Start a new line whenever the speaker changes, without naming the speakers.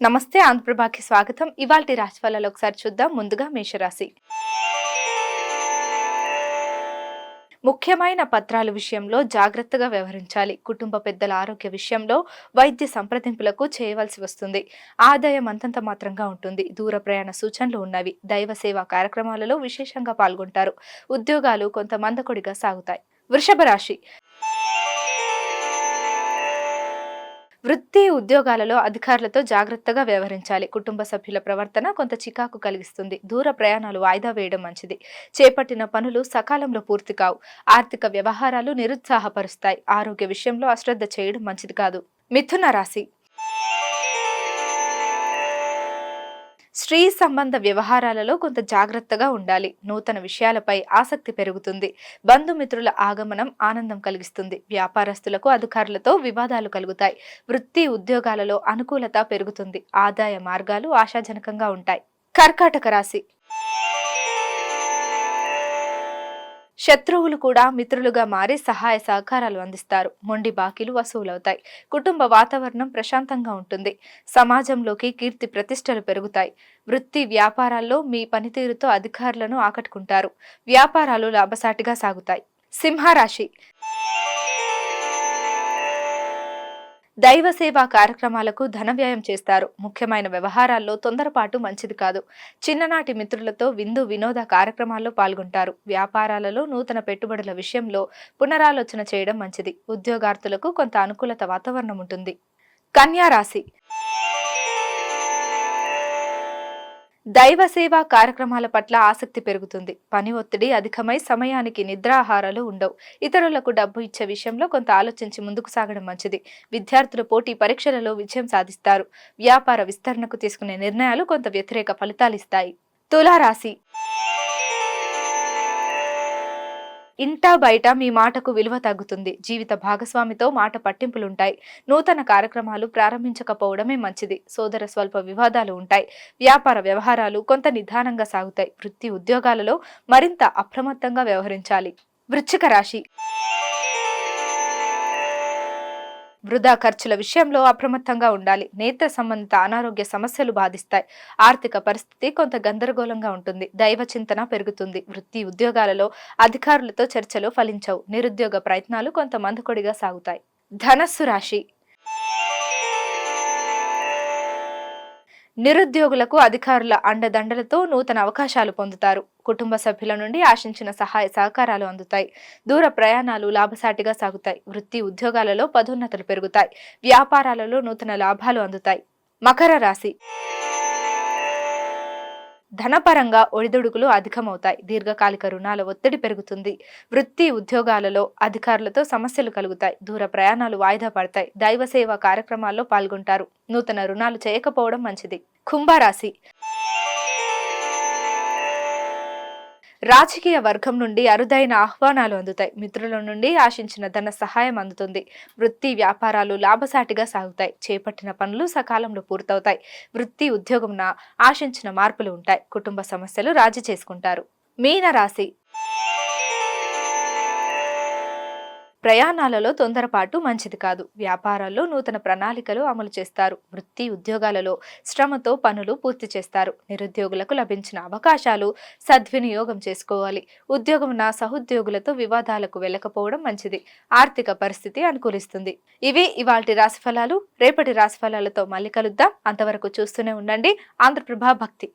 నమస్తే ఆంధ్రప్రభకి స్వాగతం. ఇవాల్టి రాశిఫలాలు ఒకసారి చూద్దాం. ముందుగా మేషరాశి. ముఖ్యమైన పత్రాల విషయంలో జాగ్రత్తగా వ్యవహరించాలి. కుటుంబ పెద్దల ఆరోగ్య విషయంలో వైద్య సంప్రదింపులకు చేయవలసి వస్తుంది. ఆదాయం అంతంత మాత్రంగా ఉంటుంది. దూర ప్రయాణ సూచనలు ఉన్నవి. దైవ సేవా కార్యక్రమాలలో విశేషంగా పాల్గొంటారు. ఉద్యోగాలు కొంత మందకొడిగా సాగుతాయి. వృషభ రాశి. వృత్తి ఉద్యోగాలలో అధికారులతో జాగ్రత్తగా వ్యవహరించాలి. కుటుంబ సభ్యుల ప్రవర్తన కొంత చికాకు కలిగిస్తుంది. దూర ప్రయాణాలు వాయిదా వేయడం మంచిది. చేపట్టిన పనులు సకాలంలో పూర్తి కావు. ఆర్థిక వ్యవహారాలు నిరుత్సాహపరుస్తాయి. ఆరోగ్య విషయంలో అశ్రద్ధ చేయడం మంచిది కాదు. మిథున రాశి. స్త్రీ సంబంధ వ్యవహారాలలో కొంత జాగ్రత్తగా ఉండాలి. నూతన విషయాలపై ఆసక్తి పెరుగుతుంది. బంధుమిత్రుల ఆగమనం ఆనందం కలిగిస్తుంది. వ్యాపారస్తులకు అధికారులతో వివాదాలు కలుగుతాయి. వృత్తి ఉద్యోగాలలో అనుకూలత పెరుగుతుంది. ఆదాయ మార్గాలు ఆశాజనకంగా ఉంటాయి. కర్కాటక రాశి. శత్రువులు కూడా మిత్రులుగా మారి సహాయ సహకారాలు అందిస్తారు. మొండి బాకీలు వసూలవుతాయి. కుటుంబ వాతావరణం ప్రశాంతంగా ఉంటుంది. సమాజంలోకి కీర్తి ప్రతిష్టలు పెరుగుతాయి. వృత్తి వ్యాపారాల్లో మీ పనితీరుతో అధికారులను ఆకట్టుకుంటారు. వ్యాపారాలు లాభసాటిగా సాగుతాయి. సింహరాశి. దైవ సేవా కార్యక్రమాలకు ధన వ్యయం చేస్తారు. ముఖ్యమైన వ్యవహారాల్లో తొందరపాటు మంచిది కాదు. చిన్ననాటి మిత్రులతో విందు వినోద కార్యక్రమాల్లో పాల్గొంటారు. వ్యాపారాలలో నూతన పెట్టుబడుల విషయంలో పునరాలోచన చేయడం మంచిది. ఉద్యోగార్థులకు కొంత అనుకూలత వాతావరణం ఉంటుంది. కన్యా రాశి. దైవ సేవా కార్యక్రమాల పట్ల ఆసక్తి పెరుగుతుంది. పని ఒత్తిడి అధికమై సమయానికి నిద్రాహారాలు ఉండవు. ఇతరులకు డబ్బు ఇచ్చే విషయంలో కొంత ఆలోచించి ముందుకు సాగడం మంచిది. విద్యార్థులు పోటీ పరీక్షలలో విజయం సాధిస్తారు. వ్యాపార విస్తరణకు తీసుకునే నిర్ణయాలు కొంత వ్యతిరేక ఫలితాలిస్తాయి. తులారాశి. ఇంటా బయట మీ మాటకు విలువ తగ్గుతుంది. జీవిత భాగస్వామితో మాట పట్టింపులుంటాయి. నూతన కార్యక్రమాలు ప్రారంభించకపోవడమే మంచిది. సోదర స్వల్ప వివాదాలు ఉంటాయి. వ్యాపార వ్యవహారాలు కొంత నిదానంగా సాగుతాయి. వృత్తి ఉద్యోగాలలో మరింత అప్రమత్తంగా వ్యవహరించాలి. వృశ్చిక రాశి. వృధా ఖర్చుల విషయంలో అప్రమత్తంగా ఉండాలి. నేత్ర సంబంధిత అనారోగ్య సమస్యలు బాధిస్తాయి. ఆర్థిక పరిస్థితి కొంత గందరగోళంగా ఉంటుంది. దైవ చింతన పెరుగుతుంది. వృత్తి ఉద్యోగాలలో అధికారులతో చర్చలు ఫలించవు. నిరుద్యోగ ప్రయత్నాలు కొంత మందకొడిగా సాగుతాయి. ధనస్సు రాశి. నిరుద్యోగులకు అధికారుల అండదండలతో నూతన అవకాశాలు పొందుతారు. కుటుంబ సభ్యుల నుండి ఆశించిన సహాయ సహకారాలు అందుతాయి. దూర ప్రయాణాలు లాభసాటిగా సాగుతాయి. వృత్తి ఉద్యోగాలలో పదోన్నతులు పెరుగుతాయి. వ్యాపారాలలో నూతన లాభాలు అందుతాయి. మకర రాశి. ధనపరంగా ఒడిదుడుకులు అధికమవుతాయి. దీర్ఘకాలిక రుణాల ఒత్తిడి పెరుగుతుంది. వృత్తి ఉద్యోగాలలో అధికారులతో సమస్యలు కలుగుతాయి. దూర ప్రయాణాలు వాయిదా పడతాయి. దైవ సేవా కార్యక్రమాల్లో పాల్గొంటారు. నూతన రుణాలు చేయకపోవడం మంచిది. కుంభరాశి. రాజకీయ వర్గం నుండి అరుదైన ఆహ్వానాలు అందుతాయి. మిత్రుల నుండి ఆశించిన ధన సహాయం అందుతుంది. వృత్తి వ్యాపారాలు లాభసాటిగా సాగుతాయి. చేపట్టిన పనులు సకాలంలో పూర్తవుతాయి. వృత్తి ఉద్యోగంన ఆశించిన మార్పులు ఉంటాయి. కుటుంబ సమస్యలు రాజీ చేసుకుంటారు. మీన రాశి. ప్రయాణాలలో తొందరపాటు మంచిది కాదు. వ్యాపారాల్లో నూతన ప్రణాళికలు అమలు చేస్తారు. వృత్తి ఉద్యోగాలలో శ్రమతో పనులు పూర్తి చేస్తారు. నిరుద్యోగులకు లభించిన అవకాశాలు సద్వినియోగం చేసుకోవాలి. ఉద్యోగమున సహోద్యోగులతో వివాదాలకు వెళ్ళకపోవడం మంచిది. ఆర్థిక పరిస్థితి అనుకూలిస్తుంది. ఇవి ఇవాల్టి రాశిఫలాలు. రేపటి రాశిఫలాలతో మళ్ళీ కలుద్దాం. అంతవరకు చూస్తూనే ఉండండి ఆంధ్రప్రభ భక్తి.